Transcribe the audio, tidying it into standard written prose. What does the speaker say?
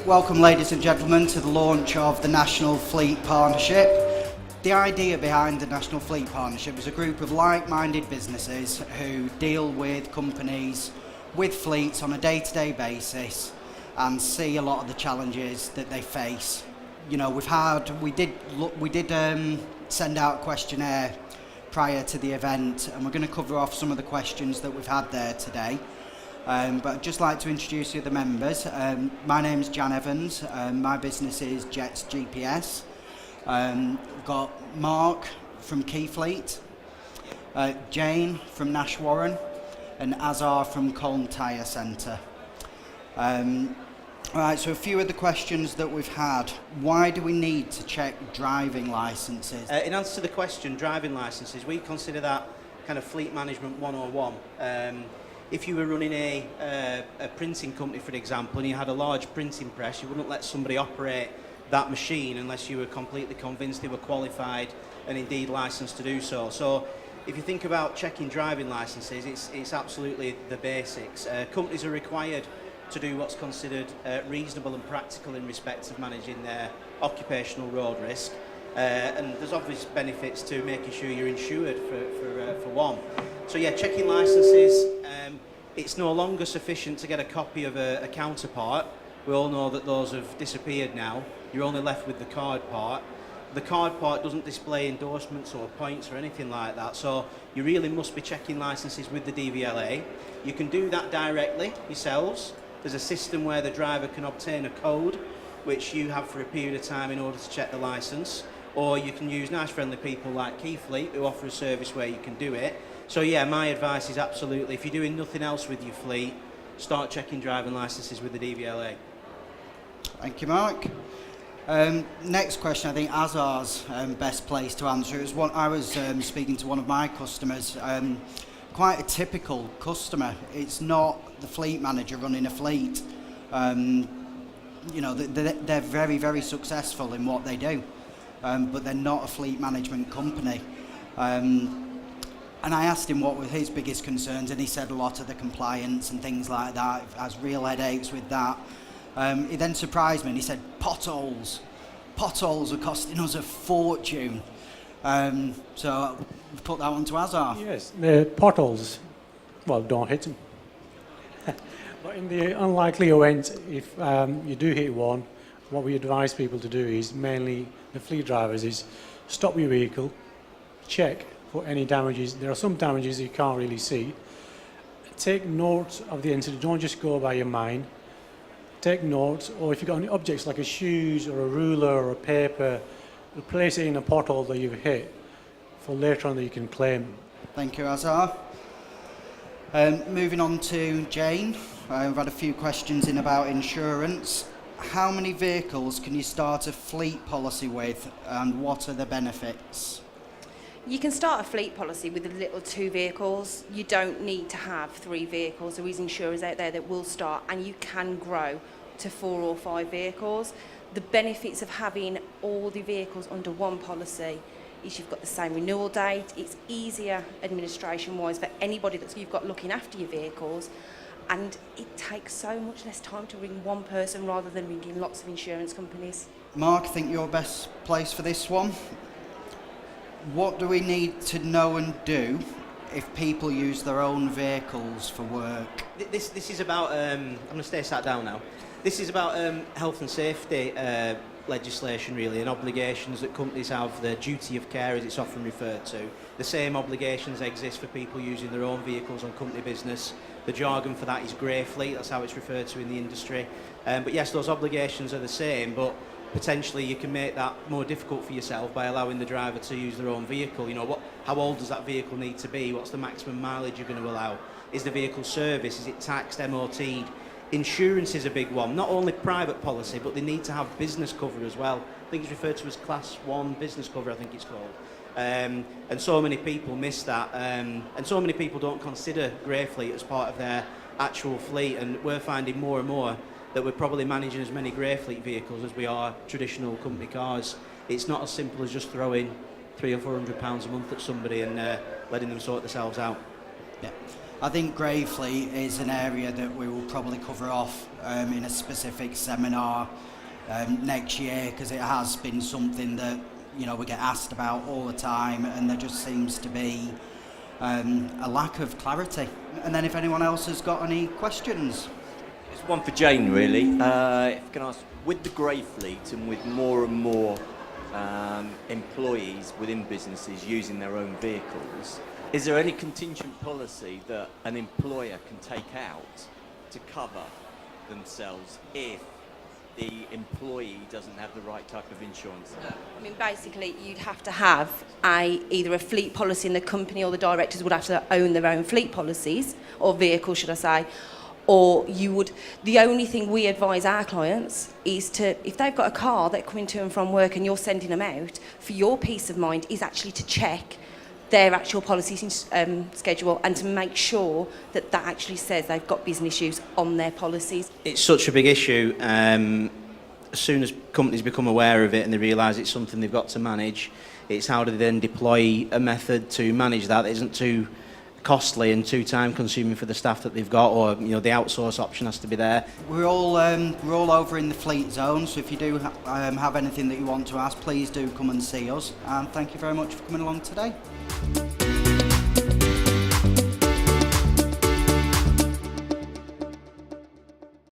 Welcome, ladies and gentlemen, to the launch of the National Fleet Partnership. The idea behind the National Fleet Partnership is a group of like-minded businesses who deal with companies with fleets on a day-to-day basis and see a lot of the challenges that they face. You know, we did send out a questionnaire prior to the event, and we're going to cover off some of the questions that we've had there today. But I'd just like to introduce you to the members. My name's Jan Evans. My business is Jets GPS. We've got Mark from Keyfleet, Jane from Nash Warren, and Azar from Colne Tyre Centre. Alright, so a few of the questions that we've had. Why do we need to check driving licences? In answer to the question, driving licences, we consider that kind of fleet management 101. If you were running a printing company, for example, and you had a large printing press, you wouldn't let somebody operate that machine unless you were completely convinced they were qualified and indeed licensed to do so. So if you think about checking driving licences, it's absolutely the basics. Companies are required to do what's considered reasonable and practical in respect of managing their occupational road risk. And there's obvious benefits to making sure you're insured for one. So yeah, checking licences, it's no longer sufficient to get a copy of a counterpart. We all know that those have disappeared now. You're only left with the card part. The card part doesn't display endorsements or points or anything like that, so you really must be checking licences with the DVLA. You can do that directly yourselves. There's a system where the driver can obtain a code, which you have for a period of time in order to check the licence, or you can use nice friendly people like Keyfleet who offer a service where you can do it. So yeah, my advice is absolutely, if you're doing nothing else with your fleet, start checking driving licences with the DVLA. Thank you, Mark. Next question, I think Azar's best place to answer is what I was speaking to one of my customers. Quite a typical customer. It's not the fleet manager running a fleet. You know, they're very, very successful in what they do, but they're not a fleet management company. And I asked him what were his biggest concerns, and he said a lot of the compliance and things like that, has real headaches with that. He then surprised me and he said, potholes. Potholes are costing us a fortune. So we've put that one to Azar. Yes, the potholes, well, don't hit them. But in the unlikely event, if you do hit one, what we advise people to do is, mainly the fleet drivers, is stop your vehicle, check for any damages. There are some damages you can't really see. Take notes of the incident, don't just go by your mind. Take notes, or if you've got any objects like a shoes or a ruler or a paper, place it in a pothole that you've hit for later on that you can claim. Thank you, Azar. Moving on to Jane. We've had a few questions in about insurance. How many vehicles can you start a fleet policy with, and what are the benefits? You can start a fleet policy with a little 2 vehicles. You don't need to have 3 vehicles. There is insurers out there that will start, and you can grow to 4 or 5 vehicles. The benefits of having all the vehicles under one policy is you've got the same renewal date. It's easier administration-wise for anybody that you've got looking after your vehicles, and it takes so much less time to ring one person rather than ringing lots of insurance companies. Mark, I think you're best placed for this one. What do we need to know and do if people use their own vehicles for work? This is about, I'm going to stay sat down now. This is about health and safety legislation really, and obligations that companies have, the duty of care as it's often referred to. The same obligations exist for people using their own vehicles on company business. The jargon for that is grey fleet, that's how it's referred to in the industry. But yes, those obligations are the same, but potentially you can make that more difficult for yourself by allowing the driver to use their own vehicle. You know, how old does that vehicle need to be? What's the maximum mileage you're going to allow? Is the vehicle serviced? Is it taxed, MOT'd? Insurance is a big one. Not only private policy, but they need to have business cover as well. I think it's referred to as Class 1 business cover, I think it's called. And so many people miss that. And so many people don't consider grey fleet as part of their actual fleet. And we're finding more and more that we're probably managing as many grey fleet vehicles as we are traditional company cars. It's not as simple as just throwing £300 or £400 a month at somebody and letting them sort themselves out. Yeah. I think grey fleet is an area that we will probably cover off in a specific seminar next year, because it has been something that, you know, we get asked about all the time, and there just seems to be a lack of clarity. And then if anyone else has got any questions. It's one for Jane, really. If I can ask, with the grey fleet and with more and more employees within businesses using their own vehicles, is there any contingent policy that an employer can take out to cover themselves if the employee doesn't have the right type of insurance? I mean, basically, you'd have to have either a fleet policy, and the company or the directors would have to own their own fleet policies, or vehicles, should I say. Or you would, the only thing we advise our clients is to, if they've got a car they're coming to and from work and you're sending them out, for your peace of mind, is actually to check their actual policy schedule and to make sure that that actually says they've got business use on their policies. It's such a big issue. As soon as companies become aware of it and they realise it's something they've got to manage, it's how do they then deploy a method to manage that isn't too costly and too time consuming for the staff that they've got, or, you know, the outsource option has to be there. We're all over in the fleet zone, so if you do have anything that you want to ask, please do come and see us, and thank you very much for coming along today.